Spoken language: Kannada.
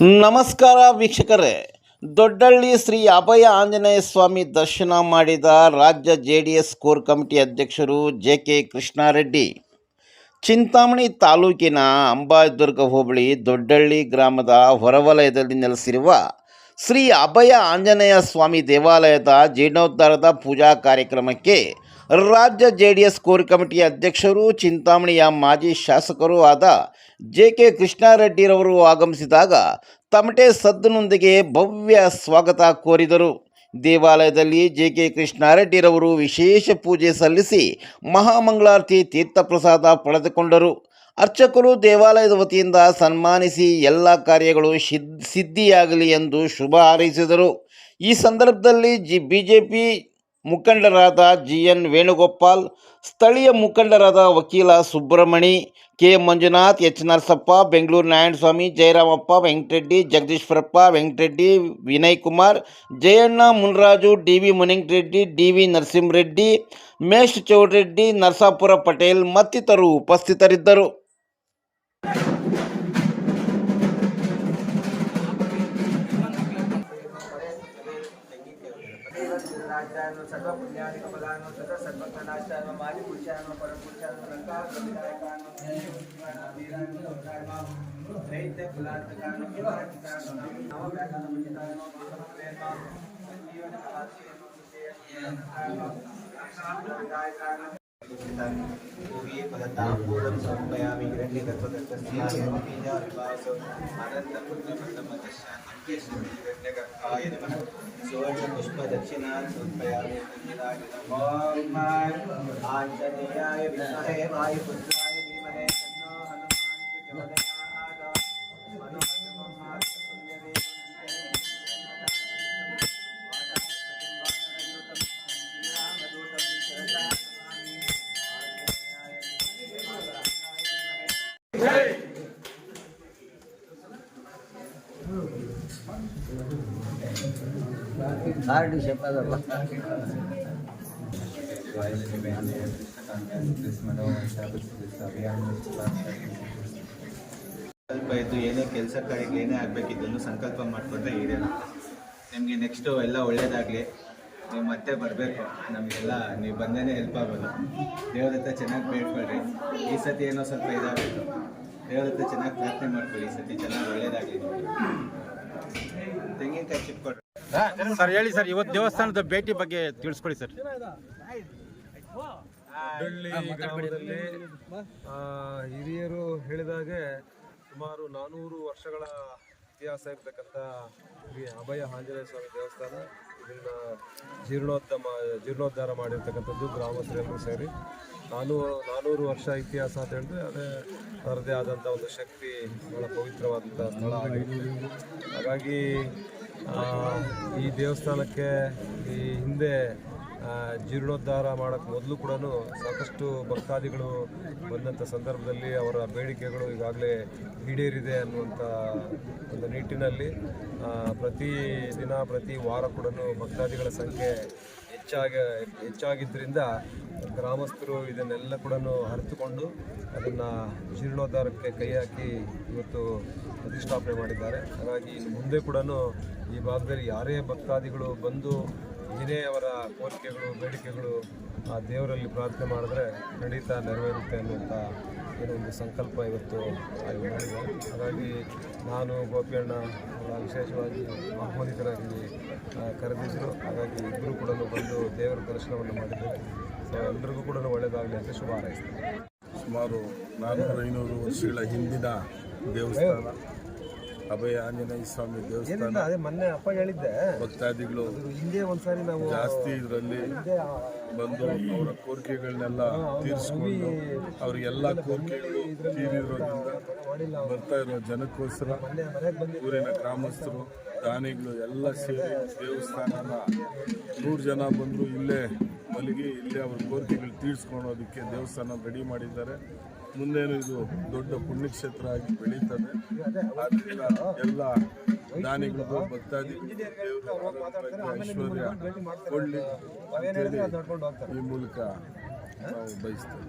ನಮಸ್ಕಾರ ವೀಕ್ಷಕರೇ, ದೊಡ್ಡಳ್ಳಿ ಶ್ರೀ ಅಭಯ ಆಂಜನೇಯ ಸ್ವಾಮಿ ದರ್ಶನ ಮಾಡಿದ ರಾಜ್ಯ JDS ಕೋರ್ ಕಮಿಟಿ ಅಧ್ಯಕ್ಷರು JK ಕೃಷ್ಣಾರೆಡ್ಡಿ. ಚಿಂತಾಮಣಿ ತಾಲೂಕಿನ ಅಂಬಾದುರ್ಗ ಹೋಬಳಿ ದೊಡ್ಡಳ್ಳಿ ಗ್ರಾಮದ ಹೊರವಲಯದಲ್ಲಿ ನೆಲೆಸಿರುವ ಶ್ರೀ ಅಭಯ ಆಂಜನೇಯ ಸ್ವಾಮಿ ದೇವಾಲಯದ ಜೀರ್ಣೋದ್ಧಾರದ ಪೂಜಾ ಕಾರ್ಯಕ್ರಮಕ್ಕೆ ರಾಜ್ಯ JDS ಕೋರ್ ಕಮಿಟಿ ಅಧ್ಯಕ್ಷರು, ಚಿಂತಾಮಣಿಯ ಮಾಜಿ ಶಾಸಕರೂ ಆದ JK ಕೃಷ್ಣಾರೆಡ್ಡಿರವರು ಆಗಮಿಸಿದಾಗ ತಮಟೆ ಸದ್ದಿನೊಂದಿಗೆ ಭವ್ಯ ಸ್ವಾಗತ ಕೋರಿದರು. ದೇವಾಲಯದಲ್ಲಿ JK ಕೃಷ್ಣಾರೆಡ್ಡಿರವರು ವಿಶೇಷ ಪೂಜೆ ಸಲ್ಲಿಸಿ ಮಹಾಮಂಗಳಾರತಿ ತೀರ್ಥಪ್ರಸಾದ ಪಡೆದುಕೊಂಡರು. ಅರ್ಚಕರು ದೇವಾಲಯದ ವತಿಯಿಂದ ಸನ್ಮಾನಿಸಿ ಎಲ್ಲ ಕಾರ್ಯಗಳು ಸಿದ್ಧಿಯಾಗಲಿ ಎಂದು ಶುಭ ಹಾರೈಸಿದರು. ಈ ಸಂದರ್ಭದಲ್ಲಿ ಬಿಜೆಪಿ ಮುಖಂಡರಾದ GN ವೇಣುಗೋಪಾಲ್, ಸ್ಥಳೀಯ ಮುಖಂಡರಾದ ವಕೀಲ Subramani, K Manjunath, H Narasappa, Bengaluru Narayanaswamy, Jayaramappa, Venkatareddy, ಜಗದೀಶ್ವರಪ್ಪ, Venkatareddy, Vinay Kumar, Jayanna, Munraju, DV ಮುನಿಂಗರೆಡ್ಡಿ, DV Narasimha Reddy, mesh Chowdareddy, Narasapura Patel ಮತ್ತಿತರರು ಉಪಸ್ಥಿತರಿದ್ದರು. सर्व पुण्यानि कमलानो तथा सर्वज्ञानाश्चार्य मादि पुरुषार्य परपुरुषार्य लंकार्य दैत्य कुलांतकार्य किलांतकार्य नव व्याकरणमितार्य महाप्रेम जीवन कलास्य पूर्वी पदतां पूर्वं समर्पयामि हिरण्यगर्भदत्तस्य बीजाविभासो आनन्दपुत्रमण्डमदशान्त्ये हिरण्यगर्भाय नमः सुवर्णपुष्पदक्षिणान् समर्पयामि ॐ आञ्जनेयाय विद्महे वायुपुत्राय धीमहि तन्नो हनुमान् ಸ್ವಲ್ಪ ಇದ್ದು ಏನೇ ಕೆಲಸ ಕಾರ್ಯಗಳು ಏನೇ ಆಗಬೇಕಿದ್ದನ್ನು ಸಂಕಲ್ಪ ಮಾಡಿಕೊಂಡ್ರೆ ಈಡೇನ. ನಿಮಗೆ ನೆಕ್ಸ್ಟು ಎಲ್ಲ ಒಳ್ಳೇದಾಗಲಿ. ನೀವು ಮತ್ತೆ ಬರಬೇಕು, ನಮಗೆಲ್ಲ ನೀವು ಬಂದೇನೆ ಹೆಲ್ಪ್ ಆಗೋದು. ದೇವ್ರ ಹತ್ರ ಚೆನ್ನಾಗಿ ಬೇಡ್ಕೊಳ್ರಿ. ಈ ಸತಿ ಏನೋ ಸ್ವಲ್ಪ ಇದಾಗಬೇಕು, ದೇವ್ರ ಹತ್ರ ಚೆನ್ನಾಗಿ ಪ್ರಾರ್ಥನೆ ಮಾಡ್ಕೊಳ್ಳಿ. ಈ ಸತಿ ಚೆನ್ನಾಗಿ ಒಳ್ಳೇದಾಗಲಿ. ತೆಂಗಿನಕಾಯಿ ಚಿಟ್ಕೊಡ್ರಿ ಸರ್. ಹೇಳಿ ಸರ್, ಇವತ್ತು ದೇವಸ್ಥಾನದ ಭೇಟಿ ಬಗ್ಗೆ ತಿಳಿಸ್ಕೊಡಿ ಸರ್. ದೊಡ್ಡಳ್ಳಿ ಗ್ರಾಮದಲ್ಲಿ ಹಿರಿಯರು ಹೇಳಿದಾಗೆ ಸುಮಾರು 400 ವರ್ಷಗಳ ಇತಿಹಾಸ ಇರ್ತಕ್ಕಂಥ ಶ್ರೀ ಅಭಯ ಆಂಜನೇಯ ಸ್ವಾಮಿ ದೇವಸ್ಥಾನ. ಇದನ್ನು ಜೀರ್ಣೋದ್ಧಾರ ಮಾಡಿರ್ತಕ್ಕಂಥದ್ದು ಗ್ರಾಮಸ್ಥರೆಲ್ಲರೂ ಸೇರಿ. 400 ವರ್ಷ ಇತಿಹಾಸ ಅಂತ ಹೇಳಿದ್ರೆ ಅದೇ ಅದರದ್ದೇ ಆದಂಥ ಒಂದು ಶಕ್ತಿ, ಬಹಳ ಪವಿತ್ರವಾದಂಥ ಸ್ಥಳ ಆಗಿರುತ್ತೆ. ಹಾಗಾಗಿ ಈ ದೇವಸ್ಥಾನಕ್ಕೆ ಈ ಹಿಂದೆ ಜೀರ್ಣೋದ್ಧಾರ ಮಾಡೋಕ್ಕೆ ಮೊದಲು ಕೂಡ ಸಾಕಷ್ಟು ಭಕ್ತಾದಿಗಳು ಬಂದಂಥ ಸಂದರ್ಭದಲ್ಲಿ ಅವರ ಬೇಡಿಕೆಗಳು ಈಗಾಗಲೇ ಈಡೇರಿದೆ ಅನ್ನುವಂಥ ಒಂದು ನಿಟ್ಟಿನಲ್ಲಿ ಪ್ರತಿ ದಿನ ಪ್ರತಿ ವಾರ ಕೂಡ ಭಕ್ತಾದಿಗಳ ಸಂಖ್ಯೆ ಹೆಚ್ಚಾಗಿದ್ದರಿಂದ ಗ್ರಾಮಸ್ಥರು ಇದನ್ನೆಲ್ಲ ಕೂಡ ಅರಿತುಕೊಂಡು ಅದನ್ನು ಜೀರ್ಣೋದ್ಧಾರಕ್ಕೆ ಕೈ ಹಾಕಿ ಇವತ್ತು ಪ್ರತಿಷ್ಠಾಪನೆ ಮಾಡಿದ್ದಾರೆ. ಹಾಗಾಗಿ ಇನ್ನು ಮುಂದೆ ಕೂಡ ಈ ಭಾಗದಲ್ಲಿ ಯಾರೇ ಭಕ್ತಾದಿಗಳು ಬಂದು ಏನೇ ಅವರ ಕೋರಿಕೆಗಳು ಬೇಡಿಕೆಗಳು ಆ ದೇವರಲ್ಲಿ ಪ್ರಾರ್ಥನೆ ಮಾಡಿದ್ರೆ ಖಂಡಿತ ನೆರವೇರುತ್ತೆ ಅನ್ನುವಂಥ ಏನೊಂದು ಸಂಕಲ್ಪ ಇವತ್ತು ಮಾಡಿದ್ದಾರೆ. ಹಾಗಾಗಿ ನಾನು ಗೋಪಿಯಣ್ಣ ವಿಶೇಷವಾಗಿ ಆಹ್ವಾನಿತರಾಗಿ ಕರೆದಿದ್ದರು. ಹಾಗಾಗಿ ಇಬ್ಬರು ಕೂಡ ಬಂದು ದೇವರ ದರ್ಶನವನ್ನು ಮಾಡಿದ್ದಾರೆ. ಸೊ ಎಲ್ರಿಗೂ ಕೂಡ ಒಳ್ಳೆಯದಾಗಲಿ ಅಂತ ಶುಭ ಹಾರೈಸ್ತೀನಿ. ಸುಮಾರು 400-500 ವರ್ಷಗಳ ಹಿಂದಿನ ದೇವಸ್ಥಾನ ಅಭಯ ಆಂಜನೇಯ ಸ್ವಾಮಿ ದೇವಸ್ಥಾನ. ಅದೇ ಮೊನ್ನೆ ಅಪ್ಪ ಹೇಳಿದ್ದೆ, ಭಕ್ತಾದಿಗಳು ಹಿಂದೆ ಒಂದ್ಸಾರಿ ನಾವು ಜಾಸ್ತಿ ಇದರಲ್ಲಿ ಬಂದು ಅವರ ಕೋರಿಕೆಗಳನ್ನೆಲ್ಲ ತೀರಿಸ್ಕೊಂಡು ಅವ್ರಿಗೆಲ್ಲ ಕೋರಿಕೆಗಳು ತೀರಿರೋದ್ರಿಂದ ಬರ್ತಾ ಇರೋ ಜನಕ್ಕೋಸ್ಕರ ಊರಿನ ಗ್ರಾಮಸ್ಥರು, ದಾನಿಗಳು ಎಲ್ಲ ಸೇರಿ ದೇವಸ್ಥಾನನ 100 ಜನ ಬಂದರು ಇಲ್ಲೇ ಮಲಗಿ ಇಲ್ಲೇ ಅವ್ರ ಕೋರಿಕೆಗಳು ತೀರಿಸ್ಕೊಳೋದಕ್ಕೆ ದೇವಸ್ಥಾನ ರೆಡಿ ಮಾಡಿದ್ದಾರೆ. ಮುಂದೇನು ಇದು ದೊಡ್ಡ ಪುಣ್ಯಕ್ಷೇತ್ರ ಆಗಿ ಬೆಳೀತದೆ. ಆದ್ದರಿಂದ ಎಲ್ಲ ದಾನಿಗಳಿಗೂ ಭಕ್ತಾದಿಗಳು ಐಶ್ವರ್ಯ ಕೊಡಲಿ ಅಂತೇಳಿ ಈ ಮೂಲಕ ನಾವು ಬಯಸ್ತೇವೆ.